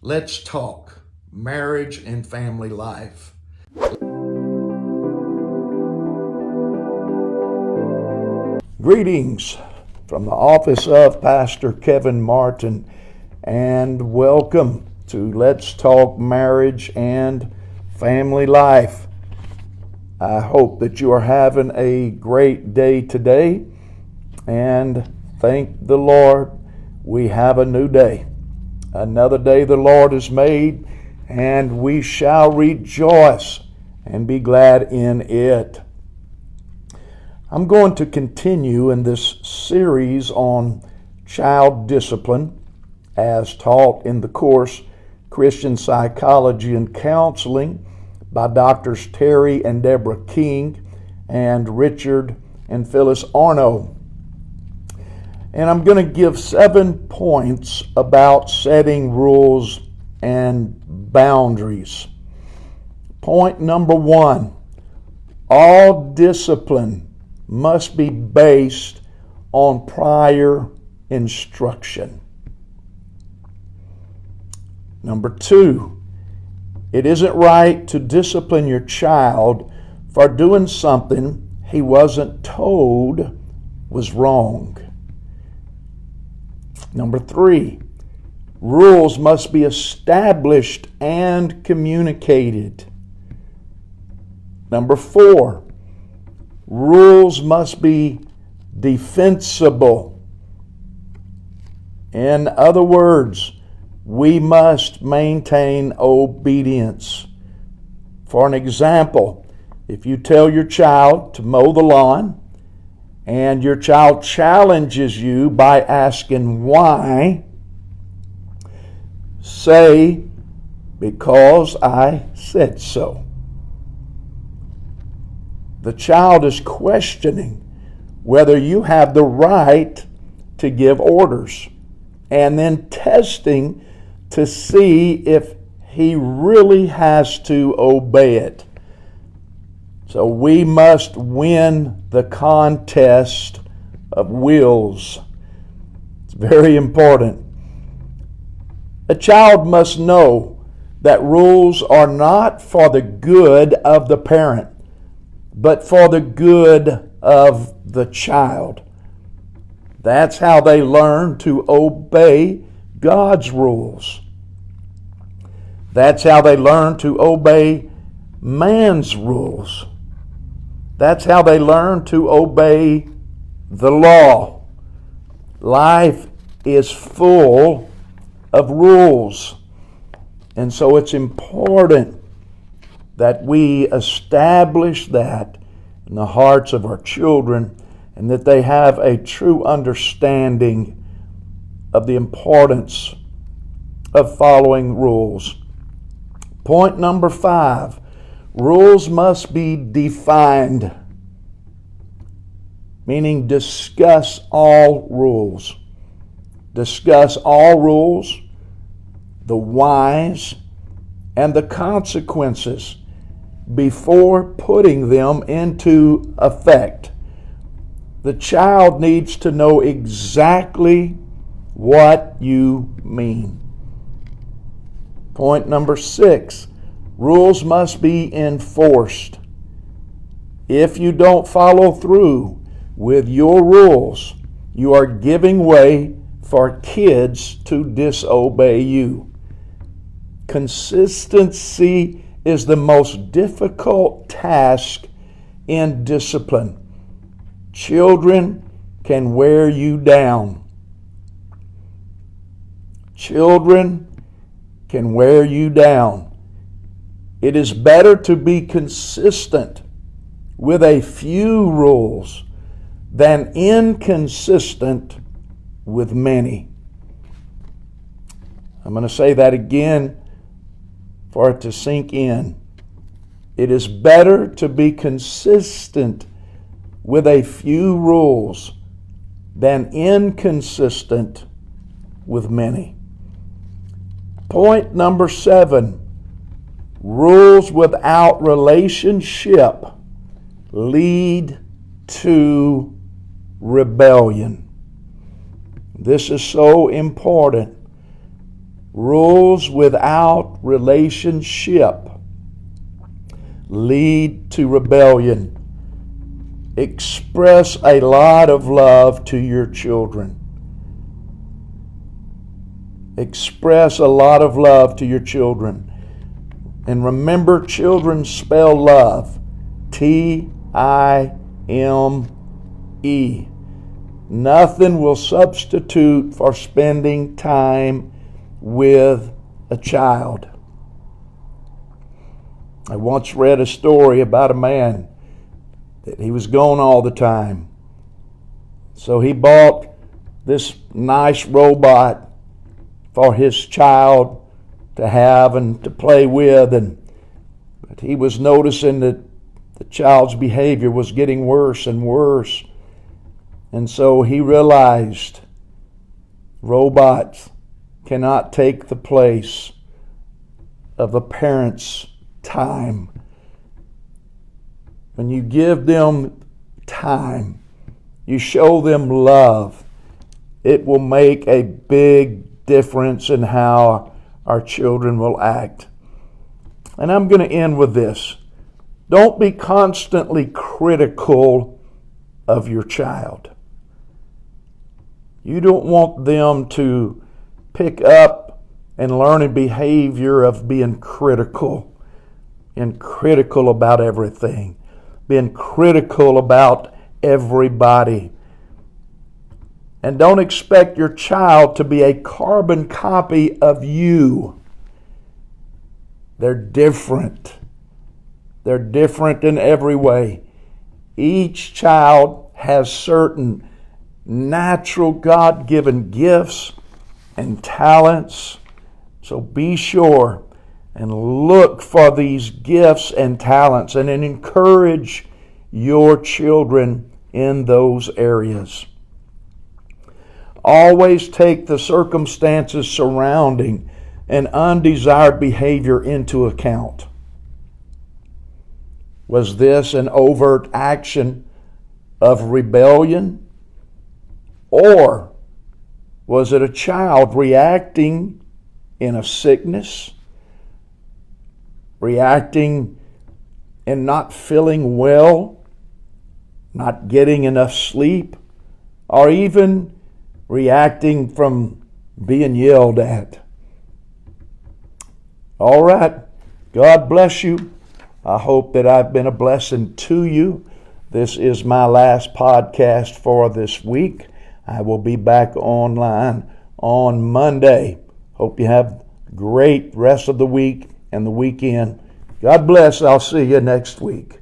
Let's talk marriage and family life. Greetings from the office of Pastor Kevin Martin, and welcome to Let's Talk Marriage and Family Life. I hope that you are having a great day today, and thank the Lord we have a new day. Another day the Lord has made, and we shall rejoice and be glad in it. I'm going to continue in this series on child discipline as taught in the course Christian Psychology and Counseling by Drs. Terry and Deborah King and Richard and Phyllis Arno. And I'm going to give 7 points about setting rules and boundaries. Point number 1, all discipline must be based on prior instruction. Number 2, it isn't right to discipline your child for doing something he wasn't told was wrong. Number 3, rules must be established and communicated. Number 4, rules must be defensible. In other words, we must maintain obedience. For an example, if you tell your child to mow the lawn, and your child challenges you by asking why, say, "Because I said so." The child is questioning whether you have the right to give orders, and then testing to see if he really has to obey it. So we must win the contest of wills. It's very important. A child must know that rules are not for the good of the parent, but for the good of the child. That's how they learn to obey God's rules. That's how they learn to obey man's rules. That's how they learn to obey the law. Life is full of rules. And so it's important that we establish that in the hearts of our children, and that they have a true understanding of the importance of following rules. Point number 5, rules must be defined, meaning discuss all rules. Discuss all rules, the whys, and the consequences before putting them into effect. The child needs to know exactly what you mean. Point number 6, rules must be enforced. If you don't follow through with your rules, you are giving way for kids to disobey you. Consistency is the most difficult task in discipline. Children can wear you down. Children can wear you down. It is better to be consistent with a few rules than inconsistent with many. I'm going to say that again for it to sink in. It is better to be consistent with a few rules than inconsistent with many. Point number 7, rules without relationship lead to rebellion. This is so important. Rules without relationship lead to rebellion. Express a lot of love to your children. Express a lot of love to your children. And remember, children spell love Time. Nothing will substitute for spending time with a child. I once read a story about a man that he was gone all the time. So he bought this nice robot for his child to have and to play with, but he was noticing that the child's behavior was getting worse and worse. And so he realized robots cannot take the place of a parent's time. When you give them time, you show them love, it will make a big difference in how our children will act. And I'm going to end with this. Don't be constantly critical of your child. You don't want them to pick up and learn a behavior of being critical about everything, being critical about everybody. And don't expect your child to be a carbon copy of you. They're different. They're different in every way. Each child has certain natural God-given gifts and talents. So be sure and look for these gifts and talents and encourage your children in those areas. Always take the circumstances surrounding an undesired behavior into account. Was this an overt action of rebellion? Or was it a child reacting in a sickness? Reacting in not feeling well? Not getting enough sleep? Or even reacting from being yelled at? All right. God bless you. I hope that I've been a blessing to you. This is my last podcast for this week. I will be back online on Monday. Hope you have a great rest of the week and the weekend. God bless. I'll see you next week.